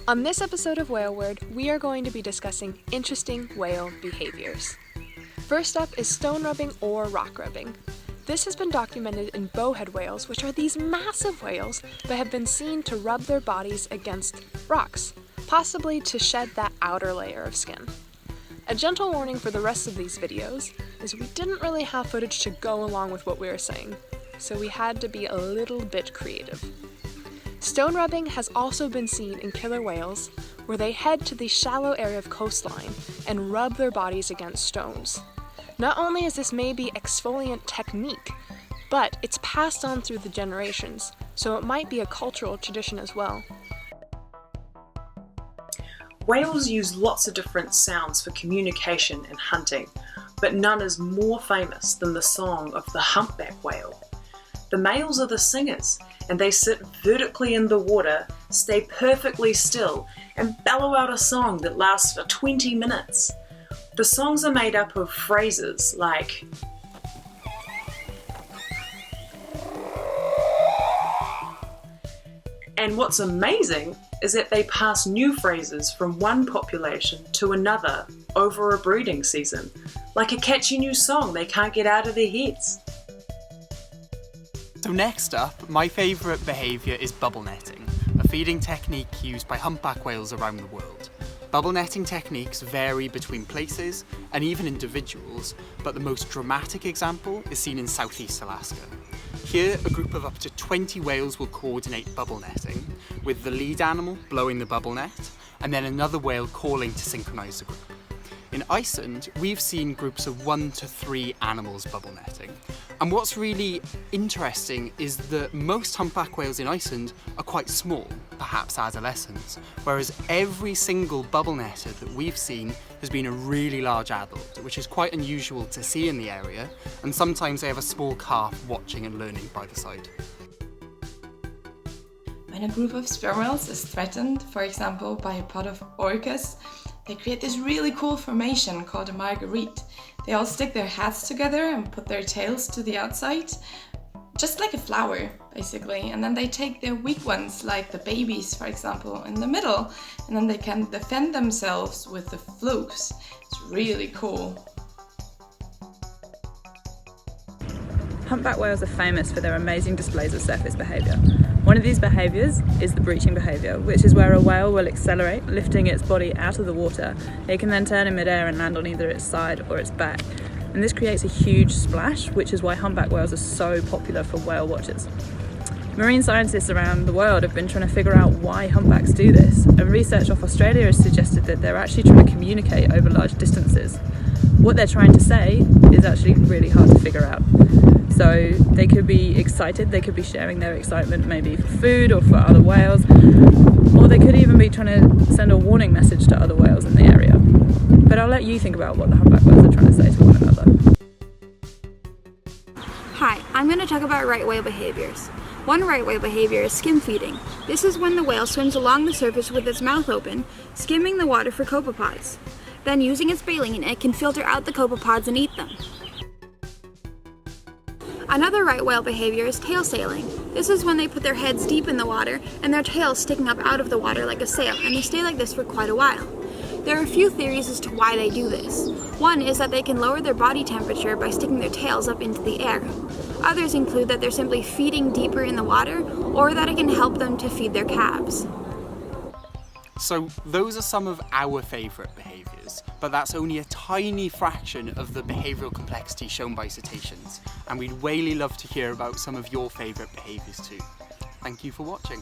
On this episode of Whale Word, we are going to be discussing interesting whale behaviors. First up is stone rubbing or rock rubbing. This has been documented in bowhead whales, which are these massive whales that have been seen to rub their bodies against rocks, possibly to shed that outer layer of skin. A gentle warning for the rest of these videos is we didn't really have footage to go along with what we were saying, so we had to be a little bit creative. Stone rubbing has also been seen in killer whales, where they head to the shallow area of coastline and rub their bodies against stones. Not only is this maybe exfoliant technique, but it's passed on through the generations, so it might be a cultural tradition as well. Whales use lots of different sounds for communication and hunting, but none is more famous than the song of the humpback whale. The males are the singers, and they sit vertically in the water, stay perfectly still, and bellow out a song that lasts for 20 minutes. The songs are made up of phrases like and what's amazing is that they pass new phrases from one population to another over a breeding season, like a catchy new song they can't get out of their heads. So next up, my favourite behaviour is bubble netting, a feeding technique used by humpback whales around the world. Bubble netting techniques vary between places and even individuals, but the most dramatic example is seen in Southeast Alaska. Here, a group of up to 20 whales will coordinate bubble netting, with the lead animal blowing the bubble net, and then another whale calling to synchronise the group. In Iceland, we've seen groups of 1 to 3 animals bubble netting. And what's really interesting is that most humpback whales in Iceland are quite small, perhaps adolescents, whereas every single bubble netter that we've seen has been a really large adult, which is quite unusual to see in the area, and sometimes they have a small calf watching and learning by the side. When a group of sperm whales is threatened, for example, by a pod of orcas, they create this really cool formation called a marguerite. They all stick their heads together and put their tails to the outside, just like a flower, basically. And then they take their weak ones, like the babies, for example, in the middle, and then they can defend themselves with the flukes. It's really cool. Humpback whales are famous for their amazing displays of surface behaviour. One of these behaviours is the breaching behaviour, which is where a whale will accelerate, lifting its body out of the water. It can then turn in midair and land on either its side or its back. And this creates a huge splash, which is why humpback whales are so popular for whale watchers. Marine scientists around the world have been trying to figure out why humpbacks do this, and research off Australia has suggested that they're actually trying to communicate over large distances. What they're trying to say is actually really hard to figure out. So they could be excited, they could be sharing their excitement maybe for food or for other whales, or they could even be trying to send a warning message to other whales in the area. But I'll let you think about what the humpback whales are trying to say to one another. Hi, I'm going to talk about right whale behaviors. One right whale behavior is skim feeding. This is when the whale swims along the surface with its mouth open, skimming the water for copepods. Then using its baleen, it can filter out the copepods and eat them. Another right whale behavior is tail sailing. This is when they put their heads deep in the water and their tails sticking up out of the water like a sail, and they stay like this for quite a while. There are a few theories as to why they do this. One is that they can lower their body temperature by sticking their tails up into the air. Others include that they're simply feeding deeper in the water, or that it can help them to feed their calves. So those are some of our favourite behaviours, but that's only a tiny fraction of the behavioural complexity shown by cetaceans, and we'd really love to hear about some of your favourite behaviours too. Thank you for watching.